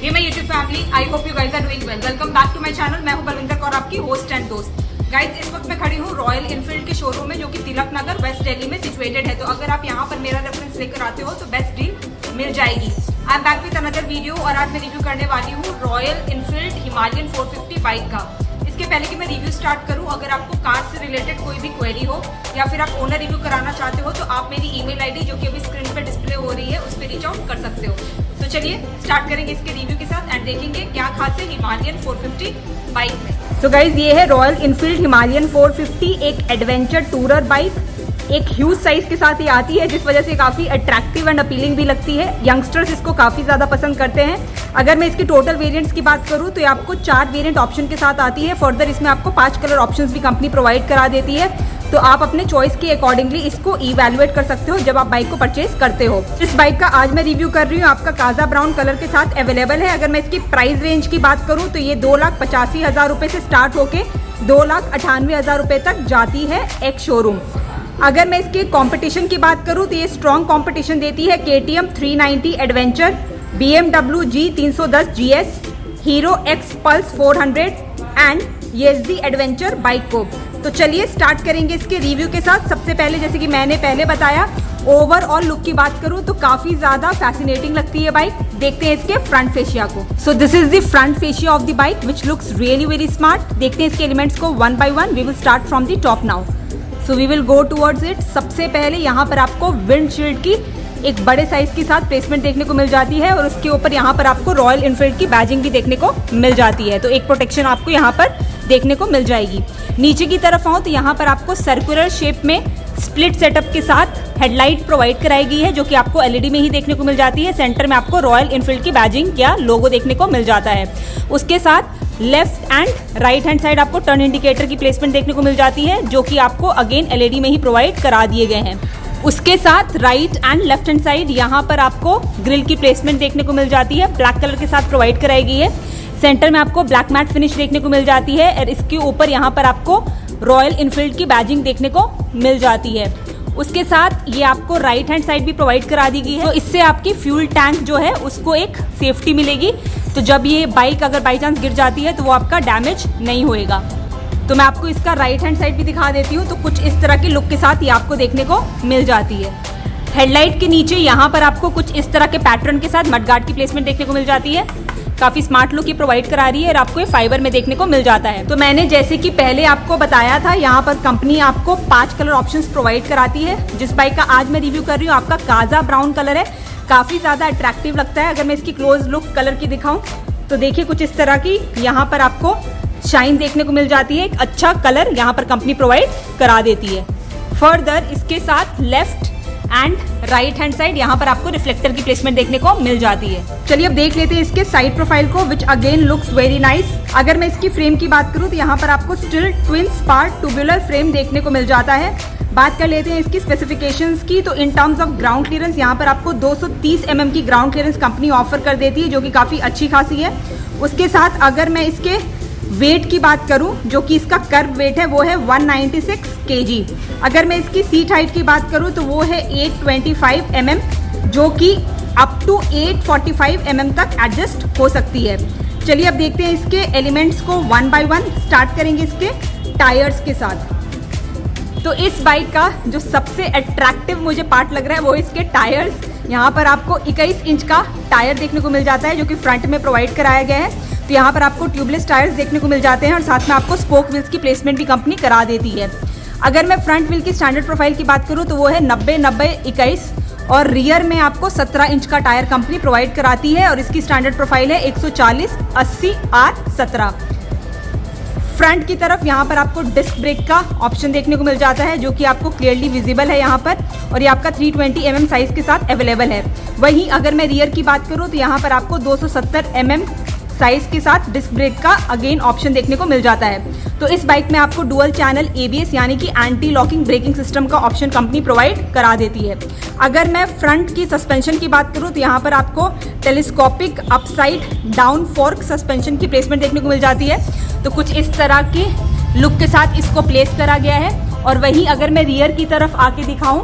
ये मैं YouTube family, I hope you guys are doing well. Welcome back to my channel. मैं हूं बलविंदर कौर, आपकी होस्ट एंड दोस्त। गाइस, इस वक्त मैं खड़ी हूं रॉयल एनफील्ड के शोरूम में, जो कि तिलक नगर वेस्ट दिल्ली में सिचुएटेड है। तो अगर आप यहां पर मेरा रेफरेंस लेकर आते हो तो बेस्ट डील मिल जाएगी। I am back with another video और आज मैं रिव्यू करने वाली हूँ रॉयल एनफील्ड हिमालयन 450 बाइक का। इसके पहले कि मैं रिव्यू स्टार्ट करूं, अगर आपको कार से रिलेटेड कोई भी क्वेरी हो या फिर आप ओनर रिव्यू कराना चाहते हो तो आप मेरी ईमेल आईडी, जो कि अभी स्क्रीन पे डिस्प्ले हो रही है, उस पर रीच आउट कर सकते हो। तो चलिए स्टार्ट करेंगे इसके रिव्यू के साथ एंड देखेंगे क्या खास है हिमालयन 450 बाइक में। सो गाइज, ये है रॉयल एनफील्ड हिमालयन 450, एक एडवेंचर टूरर बाइक। एक ह्यूज साइज के साथ ये आती है, जिस वजह से काफ़ी अट्रैक्टिव एंड अपीलिंग भी लगती है। यंगस्टर्स इसको काफ़ी ज़्यादा पसंद करते हैं। अगर मैं इसकी टोटल वेरिएंट्स की बात करूँ तो ये आपको 4 वेरिएंट ऑप्शन के साथ आती है। फर्दर इसमें आपको 5 कलर ऑप्शंस भी कंपनी प्रोवाइड करा देती है। तो आप अपने चॉइस के अकॉर्डिंगली इसको इवैल्यूएट कर सकते हो जब आप बाइक को परचेज करते हो। इस बाइक का आज मैं रिव्यू कर रही हूँ, आपका काजा ब्राउन कलर के साथ अवेलेबल है। अगर मैं इसकी प्राइस रेंज की बात करूँ तो ये 2,85,000 रुपये से स्टार्ट होके 2,98,000 रुपये तक जाती है एक शोरूम। अगर मैं इसके कंपटीशन की बात करूं तो ये स्ट्रॉन्ग कंपटीशन देती है KTM 390 adventure, BMW G 310 GS, hero X pulse 400 and YZD adventure bike को। तो चलिए स्टार्ट करेंगे इसके रिव्यू के साथ। सबसे पहले, जैसे कि मैंने पहले बताया, ओवरऑल लुक की बात करूं तो काफी ज्यादा फैसिनेटिंग लगती है बाइक। देखते हैं इसके फ्रंट फेशिया को। So this is the front fascia of the bike which looks really very smart. देखते हैं इसके एलिमेंट्स को one by one. We will start from the top now. So we will go towards it. सबसे पहले यहाँ पर आपको windshield की एक बड़े साइज के साथ प्लेसमेंट देखने को मिल जाती है और उसके ऊपर यहाँ पर आपको रॉयल एनफील्ड की बैजिंग भी देखने को मिल जाती है। तो एक प्रोटेक्शन आपको यहाँ पर देखने को मिल जाएगी। नीचे की तरफ आऊँ तो यहाँ पर आपको सर्कुलर शेप में स्प्लिट सेटअप के साथ हेडलाइट प्रोवाइड कराई गई है, जो कि आपको LED में ही देखने को मिल जाती है। सेंटर में आपको रॉयल एनफील्ड की बैजिंग या लोगो देखने को मिल जाता है। उसके साथ left and right hand side आपको टर्न इंडिकेटर की प्लेसमेंट देखने को मिल जाती है, जो कि आपको अगेन LED में ही प्रोवाइड करा दिए गए हैं। उसके साथ right and left hand side यहाँ पर आपको ग्रिल की प्लेसमेंट देखने को मिल जाती है, ब्लैक कलर के साथ प्रोवाइड कराई गई है। सेंटर में आपको ब्लैक मैट फिनिश देखने को मिल जाती है और इसके ऊपर यहाँ पर आपको रॉयल एनफील्ड की बैजिंग देखने को मिल जाती है। उसके साथ ये आपको राइट हैंड साइड भी प्रोवाइड करा दी गई है, तो इससे आपकी फ्यूल टैंक जो है उसको एक सेफ्टी मिलेगी। तो जब ये बाइक अगर बाई चांस गिर जाती है तो वो आपका डैमेज नहीं होएगा। तो मैं आपको इसका राइट हैंड साइड भी दिखा देती हूँ। तो कुछ इस तरह की लुक के साथ ये आपको देखने को मिल जाती है। हेडलाइट के नीचे यहाँ पर आपको कुछ इस तरह के पैटर्न के साथ मडगार्ड की प्लेसमेंट देखने को मिल जाती है। काफ़ी स्मार्ट लुक ये प्रोवाइड करा रही है और आपको ये फाइबर में देखने को मिल जाता है। तो मैंने जैसे कि पहले आपको बताया था, यहाँ पर कंपनी आपको 5 कलर ऑप्शंस प्रोवाइड कराती है। जिस बाइक का आज मैं रिव्यू कर रही हूँ आपका काजा ब्राउन कलर है। काफ़ी ज़्यादा अट्रैक्टिव लगता है। अगर मैं इसकी क्लोज लुक कलर की दिखाऊँ तो देखिए कुछ इस तरह की यहाँ पर आपको शाइन देखने को मिल जाती है। एक अच्छा कलर यहाँ पर कंपनी प्रोवाइड करा देती है। फर्दर इसके साथ left and right hand side यहाँ पर आपको रिफ्लेक्टर की प्लेसमेंट देखने को मिल जाती है। चलिए अब देख लेते हैं इसके साइड प्रोफाइल को, which again looks very nice. अगर मैं इसकी फ्रेम की बात करूँ तो यहाँ पर आपको still twin spark tubular frame देखने को मिल जाता है। बात कर लेते हैं इसकी स्पेसिफिकेशंस की। तो in terms of ground clearance यहाँ पर आपको 230 mm की ग्राउंड क्लियरेंस कंपनी ऑफर कर देती है, जो कि काफ़ी अच्छी खासी है। उसके साथ अगर मैं इसके वेट की बात करूं, जो कि इसका कर्व वेट है वो है 196 kg। अगर मैं इसकी सीट हाइट की बात करूं तो वो है 825 mm, जो कि अप टू 845 mm तक एडजस्ट हो सकती है। चलिए अब देखते हैं इसके एलिमेंट्स को वन बाय वन। स्टार्ट करेंगे इसके टायर्स के साथ। तो इस बाइक का जो सबसे अट्रैक्टिव मुझे पार्ट लग रहा है वो इसके टायर्स। यहाँ पर आपको 21 इंच का टायर देखने को मिल जाता है, जो कि फ्रंट में प्रोवाइड कराया गया है। तो यहाँ पर आपको ट्यूबलेस टायर्स देखने को मिल जाते हैं और साथ में आपको स्पोक व्हील्स की प्लेसमेंट भी कंपनी करा देती है। अगर मैं फ्रंट व्हील की स्टैंडर्ड प्रोफाइल की बात करूँ तो वो है 90-90-21 और रियर में आपको 17 इंच का टायर कंपनी प्रोवाइड कराती है और इसकी स्टैंडर्ड प्रोफाइल है 140/80R17। फ्रंट की तरफ यहाँ पर आपको डिस्क ब्रेक का ऑप्शन देखने को मिल जाता है, जो कि आपको क्लियरली विजिबल है यहाँ पर, और ये आपका 320 mm साइज के साथ अवेलेबल है। वहीं अगर मैं रियर की बात करूँ तो यहाँ पर आपको 270 mm साइज के साथ डिस्क ब्रेक का अगेन ऑप्शन देखने को मिल जाता है। तो इस बाइक में आपको डुअल चैनल ABS यानी कि एंटी लॉकिंग ब्रेकिंग सिस्टम का ऑप्शन कंपनी प्रोवाइड करा देती है। अगर मैं फ्रंट की सस्पेंशन की बात करूं तो यहाँ पर आपको telescopic upside down fork suspension की प्लेसमेंट देखने को मिल जाती है। तो कुछ इस तरह के लुक के साथ इसको प्लेस करा गया है। और वहीं अगर मैं रियर की तरफ आके दिखाऊं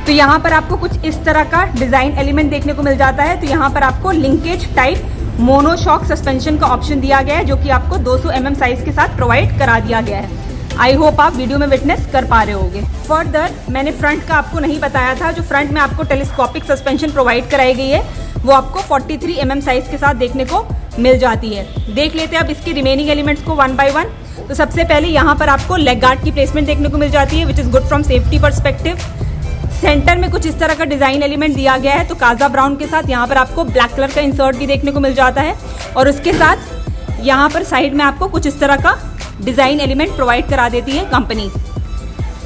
तो यहाँ पर आपको कुछ इस तरह का डिज़ाइन एलिमेंट देखने को मिल जाता है। तो यहाँ पर आपको लिंकेज टाइप मोनोशॉक सस्पेंशन का ऑप्शन दिया गया है, जो कि आपको 200 mm साइज के साथ प्रोवाइड करा दिया गया है। आई होप आप वीडियो में विटनेस कर पा रहे होंगे। फर्दर मैंने फ्रंट का आपको नहीं बताया था, जो फ्रंट में आपको टेलीस्कोपिक सस्पेंशन प्रोवाइड कराई गई है वो आपको 43 mm साइज के साथ देखने को मिल जाती है। देख लेते हैं अब इसकी रिमेनिंग एलिमेंट्स को वन बाय वन। तो सबसे पहले यहाँ पर आपको लेग गार्ड की प्लेसमेंट देखने को मिल जाती है, which is good from safety perspective. Centre में कुछ इस तरह का डिज़ाइन एलिमेंट दिया गया है, तो काजा ब्राउन के साथ यहाँ पर आपको ब्लैक कलर का इंसर्ट भी देखने को मिल जाता है, और उसके साथ यहाँ पर साइड में आपको कुछ इस तरह का डिज़ाइन एलिमेंट प्रोवाइड करा देती है कंपनी।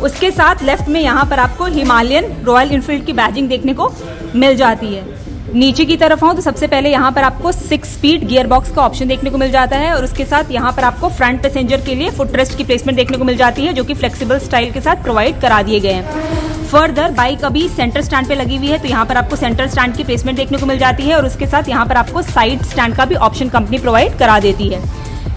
उसके साथ लेफ्ट में यहाँ पर आपको हिमालयन रॉयल इनफील्ड की बैजिंग देखने को मिल जाती है। नीचे की तरफ आऊँ तो सबसे पहले यहाँ पर आपको 6 स्पीड गियर बॉक्स का ऑप्शन देखने को मिल जाता है, और उसके साथ यहाँ पर आपको फ्रंट पैसेंजर के लिए फुटरेस्ट की प्लेसमेंट देखने को मिल जाती है, जो कि फ्लेक्सिबल स्टाइल के साथ प्रोवाइड करा दिए गए हैं। फर्दर बाइक अभी सेंटर स्टैंड पे लगी हुई है, तो यहाँ पर आपको सेंटर स्टैंड की प्लेसमेंट देखने को मिल जाती है, और उसके साथ यहाँ पर आपको साइड स्टैंड का भी ऑप्शन कंपनी प्रोवाइड करा देती है।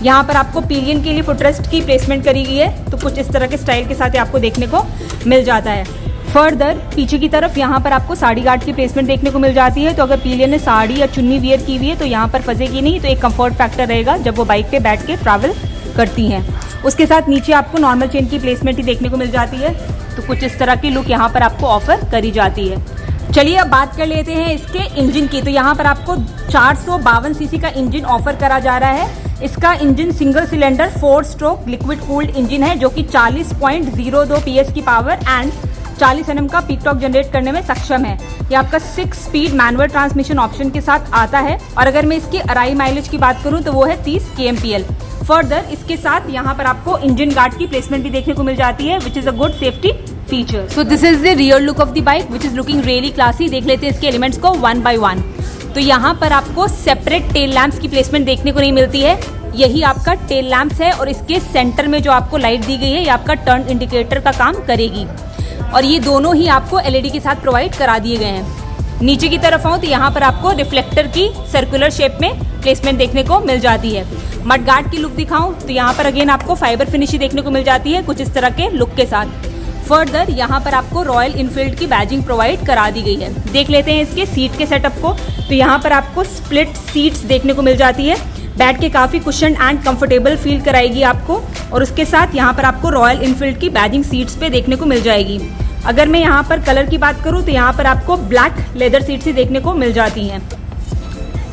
यहाँ पर आपको पिलियन के लिए फुटरेस्ट की प्लेसमेंट करी गई है, तो कुछ इस तरह के स्टाइल के साथ आपको देखने को मिल जाता है। फर्दर पीछे की तरफ यहाँ पर आपको साड़ी गार्ड की प्लेसमेंट देखने को मिल जाती है, तो अगर पिलियन ने साड़ी या चुन्नी वियर की हुई है तो यहाँ पर फंसेगी नहीं, तो एक कंफर्ट फैक्टर रहेगा जब वो बाइक पे बैठ के ट्रैवल करती हैं। उसके साथ नीचे आपको नॉर्मल चेन की प्लेसमेंट ही देखने को मिल जाती है, तो कुछ इस तरह की लुक यहाँ पर आपको ऑफर करी जाती है। चलिए अब बात कर लेते हैं इसके इंजन की। तो यहाँ पर आपको 452 सीसी का इंजन ऑफर करा जा रहा है। इसका engine single cylinder 4 stroke liquid cooled engine है, जो कि 40.02 PS की पावर एंड 40 Nm का पीक टॉर्क जनरेट करने में सक्षम है। ये आपका 6 स्पीड मैनुअल ट्रांसमिशन ऑप्शन के साथ आता है, और अगर मैं इसकी अराई माइलेज की बात करूं तो वो है 30 kmpl। फर्दर इसके साथ यहाँ पर आपको इंजन गार्ड की प्लेसमेंट भी देखने को मिल जाती है, which is a good safety feature. So this is the rear look of the bike, which is looking really classy. देख लेते हैं इसके एलिमेंट्स को वन बाय वन। तो यहाँ पर आपको सेपरेट टेल लैंप्स की प्लेसमेंट देखने को नहीं मिलती है, यही आपका टेल लैंप्स है, और इसके सेंटर में जो आपको लाइट दी गई है ये आपका टर्न इंडिकेटर का काम करेगी, और ये दोनों ही आपको LED के साथ प्रोवाइड करा दिए गए हैं। नीचे की तरफ आऊँ तो यहाँ पर आपको रिफ्लेक्टर की सर्कुलर शेप में प्लेसमेंट देखने को मिल जाती है। मड गार्ड की लुक दिखाऊं तो यहाँ पर अगेन आपको फाइबर फिनिश देखने को मिल जाती है, कुछ इस तरह के लुक के साथ। फर्दर यहाँ पर आपको रॉयल इनफील्ड की बैजिंग प्रोवाइड करा दी गई है। देख लेते हैं इसके सीट के सेटअप को। तो यहाँ पर आपको स्प्लिट सीट्स देखने को मिल जाती है, बैठ के काफ़ी कुशन एंड कंफर्टेबल फील कराएगी आपको, और उसके साथ यहाँ पर आपको रॉयल इनफील्ड की बैजिंग सीट्स पे देखने को मिल जाएगी। अगर मैं यहाँ पर कलर की बात करूँ तो यहाँ पर आपको ब्लैक लेदर सीट्स ही देखने को मिल जाती हैं।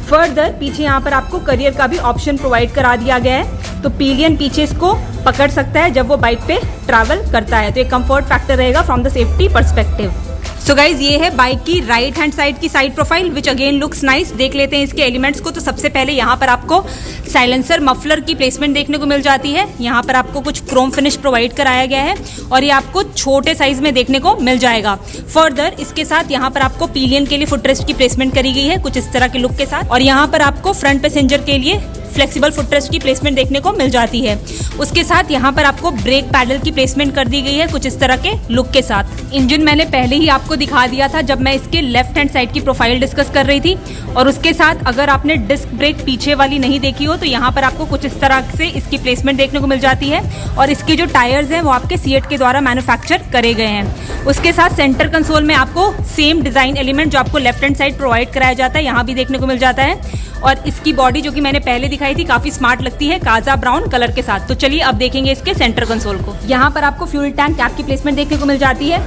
फर्दर पीछे यहाँ पर आपको करियर का भी ऑप्शन प्रोवाइड करा दिया गया है, तो पिलियन पीछे इसको पकड़ सकता है जब वो बाइक पे ट्रैवल करता है, तो एक कंफर्ट फैक्टर रहेगा from the safety perspective. So guys ये है बाइक की राइट हैंड साइड की side profile, which again looks nice. देख लेते हैं इसके एलिमेंट्स को। तो सबसे पहले यहाँ पर आपको साइलेंसर मफलर की प्लेसमेंट देखने को मिल जाती है। यहाँ पर आपको कुछ क्रोम फिनिश प्रोवाइड कराया गया है, और ये आपको छोटे साइज में देखने को मिल जाएगा। फर्दर इसके साथ यहाँ पर आपको पिलियन के लिए फुटरेस्ट की प्लेसमेंट करी गई है, कुछ इस तरह के लुक के साथ, और यहाँ पर आपको फ्रंट पैसेंजर के लिए फ्लेक्सिबल फुटरेस्ट की प्लेसमेंट देखने को मिल जाती है। उसके साथ यहाँ पर आपको ब्रेक पैडल की प्लेसमेंट कर दी गई है, कुछ इस तरह के लुक के साथ। इंजन मैंने पहले ही आपको दिखा दिया था जब मैं इसके लेफ्ट हैंड साइड की प्रोफाइल डिस्कस कर रही थी, और उसके साथ अगर आपने डिस्क ब्रेक पीछे वाली नहीं देखी हो तो यहाँ पर आपको कुछ इस तरह से इसकी प्लेसमेंट देखने को मिल जाती है, और इसके जो टायर्स हैं वो आपके सीएट के द्वारा मैन्युफैक्चर करे गए हैं। उसके साथ सेंटर कंसोल में आपको सेम डिजाइन एलिमेंट जो आपको लेफ्ट हैंड साइड प्रोवाइड कराया जाता है यहाँ भी देखने को मिल जाता है, और इसकी बॉडी जो कि मैंने पहले दिखाई थी काफी स्मार्ट लगती है काजा ब्राउन कलर के साथ। तो चलिए अब देखेंगे इसके सेंटर कंसोल को। यहाँ पर आपको फ्यूल टैंक कैप की प्लेसमेंट देखने को मिल जाती है।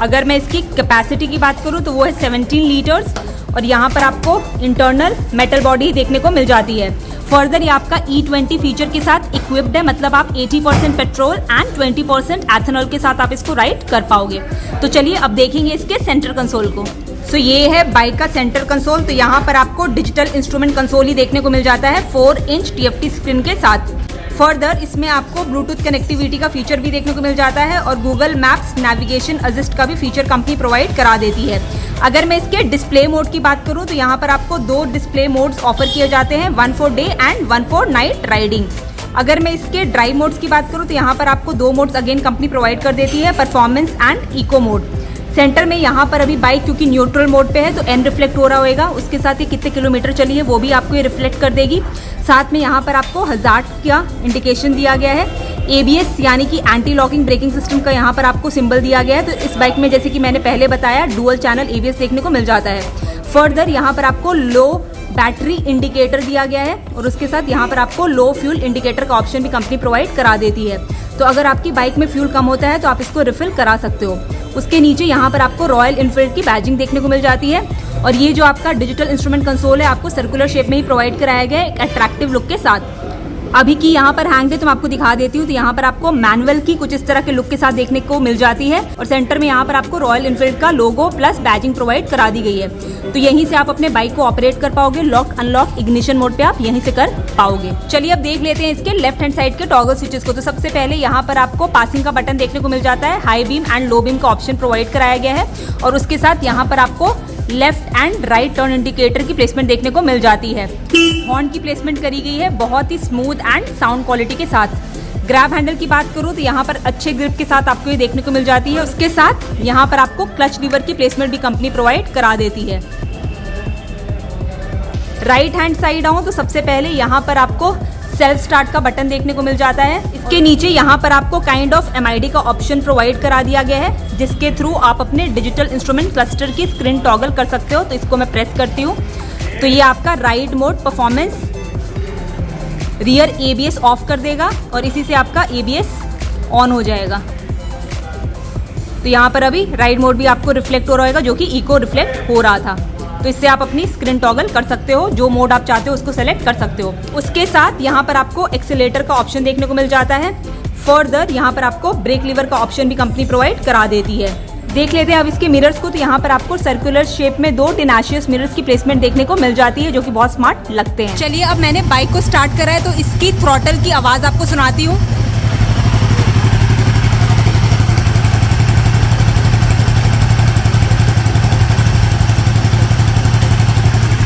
अगर मैं इसकी कैपेसिटी की बात करूँ तो वो है 17 लीटर्स, और यहाँ पर आपको इंटरनल मेटल बॉडी देखने को मिल जाती है। फर्दर ये आपका E20 फीचर के साथ इक्विप्ड है, मतलब आप 80% पेट्रोल एंड 20% एथेनॉल के साथ आप इसको राइड कर पाओगे। तो चलिए अब देखेंगे इसके सेंटर कंसोल को। सो ये है बाइक का सेंटर कंसोल। तो यहाँ पर आपको डिजिटल इंस्ट्रूमेंट कंसोल ही देखने को मिल जाता है 4 इंच TFT स्क्रीन के साथ। फर्दर इसमें आपको ब्लूटूथ कनेक्टिविटी का फीचर भी देखने को मिल जाता है, और गूगल मैप्स नेविगेशन असिस्ट का भी फीचर कंपनी प्रोवाइड करा देती है। अगर मैं इसके डिस्प्ले मोड की बात करूं तो यहाँ पर आपको 2 डिस्प्ले मोड्स ऑफर किए जाते हैं, 1 for day and 1 for night riding. अगर मैं इसके ड्राइव मोड्स की बात करूं तो यहाँ पर आपको 2 मोड्स अगेन कंपनी प्रोवाइड कर देती है, performance and eco mode. Centre में यहाँ पर अभी बाइक क्योंकि न्यूट्रल मोड पे है तो एन रिफ्लेक्ट हो रहा होगा, उसके साथ ही कितने किलोमीटर चली है वो भी आपको ये रिफ्लेक्ट कर देगी। साथ में यहाँ पर आपको हज़ार्ड का इंडिकेशन दिया गया है ABS यानी कि एंटी लॉकिंग ब्रेकिंग सिस्टम का यहाँ पर आपको सिंबल दिया गया है। तो इस बाइक में जैसे कि मैंने पहले बताया डुअल चैनल ABS देखने को मिल जाता है। फर्दर यहाँ पर आपको लो बैटरी इंडिकेटर दिया गया है और उसके साथ यहाँ पर आपको लो फ्यूल इंडिकेटर का ऑप्शन भी कंपनी प्रोवाइड करा देती है। तो अगर आपकी बाइक में फ्यूल कम होता है तो आप इसको रिफिल करा सकते हो। उसके नीचे यहाँ पर आपको रॉयल इनफील्ड की बैजिंग देखने को मिल जाती है और ये जो आपका डिजिटल इंस्ट्रूमेंट कंसोल है आपको सर्कुलर शेप में ही प्रोवाइड कराया गया है एक अट्रैक्टिव लुक के साथ। अभी की यहाँ पर हैंग है तो मैं आपको दिखा देती हूँ। तो यहाँ पर आपको मैनुअल की कुछ इस तरह के लुक के साथ देखने को मिल जाती है और सेंटर में यहाँ पर आपको रॉयल इनफील्ड का लोगो प्लस बैजिंग प्रोवाइड करा दी गई है। तो यहीं से आप अपने बाइक को ऑपरेट कर पाओगे। लॉक अनलॉक इग्निशन मोड पे आप यहीं से कर पाओगे। चलिए अब देख लेते हैं इसके लेफ्ट हैंड साइड के टॉगल स्विचेस को। तो सबसे पहले यहाँ पर आपको पासिंग का बटन देखने को मिल जाता है। High beam and low beam का ऑप्शन प्रोवाइड कराया गया है और उसके साथ यहाँ पर आपको left and right turn indicator की प्लेसमेंट देखने को मिल जाती है। हॉर्न की प्लेसमेंट करी गई है बहुत ही स्मूथ एंड साउंड क्वालिटी के साथ। ग्रैब हैंडल की बात करूँ तो यहाँ पर अच्छे ग्रिप के साथ आपको ये देखने को मिल जाती है। उसके साथ यहाँ पर आपको क्लच लीवर की प्लेसमेंट भी कंपनी प्रोवाइड करा देती है। राइट हैंड साइड आऊँ तो सबसे पहले यहाँ पर आपको सेल्फ स्टार्ट का बटन देखने को मिल जाता है। इसके नीचे यहाँ पर आपको काइंड ऑफ MID का ऑप्शन प्रोवाइड करा दिया गया है जिसके थ्रू आप अपने डिजिटल इंस्ट्रूमेंट क्लस्टर की स्क्रीन टॉगल कर सकते हो। तो इसको मैं प्रेस करती हूँ तो ये आपका ride mode performance rear ABS of कर देगा और इसी से आपका ABS ऑन हो जाएगा। तो यहाँ पर अभी राइड मोड भी आपको रिफ्लेक्ट हो रहा होगा जो कि इको रिफ्लेक्ट हो रहा था। तो इससे आप अपनी स्क्रीन टॉगल कर सकते हो, जो मोड आप चाहते हो उसको सेलेक्ट कर सकते हो। उसके साथ यहाँ पर आपको एक्सीलेटर का ऑप्शन देखने को मिल जाता है। फर्दर यहाँ पर आपको ब्रेक लीवर का ऑप्शन भी कंपनी प्रोवाइड करा देती है। देख लेते हैं अब इसके मिरर्स को। तो यहाँ पर आपको सर्कुलर शेप में 2 टेनाशियस मिरर्स की प्लेसमेंट देखने को मिल जाती है जो कि बहुत स्मार्ट लगते हैं। चलिए अब मैंने बाइक को स्टार्ट करा है तो इसकी थ्रॉटल की आवाज़ आपको सुनाती हूँ।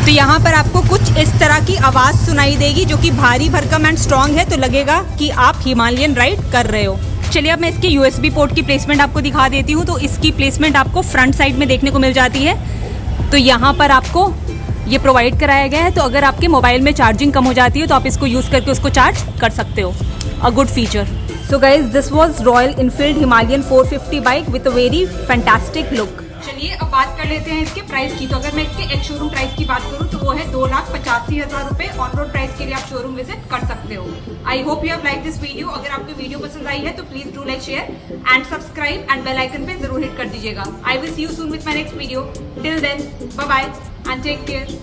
तो यहाँ पर आपको कुछ इस तरह की आवाज़ सुनाई देगी जो कि भारी भरकम एंड स्ट्रॉन्ग है। तो लगेगा कि आप हिमालयन राइड कर रहे हो। चलिए अब मैं इसके USB पोर्ट की प्लेसमेंट आपको दिखा देती हूँ। तो इसकी प्लेसमेंट आपको फ्रंट साइड में देखने को मिल जाती है। तो यहाँ पर आपको ये प्रोवाइड कराया गया है। तो अगर आपके मोबाइल में चार्जिंग कम हो जाती है तो आप इसको यूज़ करके उसको चार्ज कर सकते हो। A good feature. So guys this was royal Enfield Himalayan 450 bike with a very fantastic look. चलिए अब बात कर लेते हैं इसके प्राइस की। तो अगर मैं इसके एक शोरूम प्राइस की बात करूं तो वो है 2,85,000 रुपए। ऑन रोड प्राइस के लिए आप शोरूम विजिट कर सकते हो। I hope you have like this video. अगर आपको वीडियो पसंद आई है तो please do like, share and subscribe and bell icon पे जरूर हिट कर दीजिएगा। I will see you soon with my next video. Till then bye bye and take care.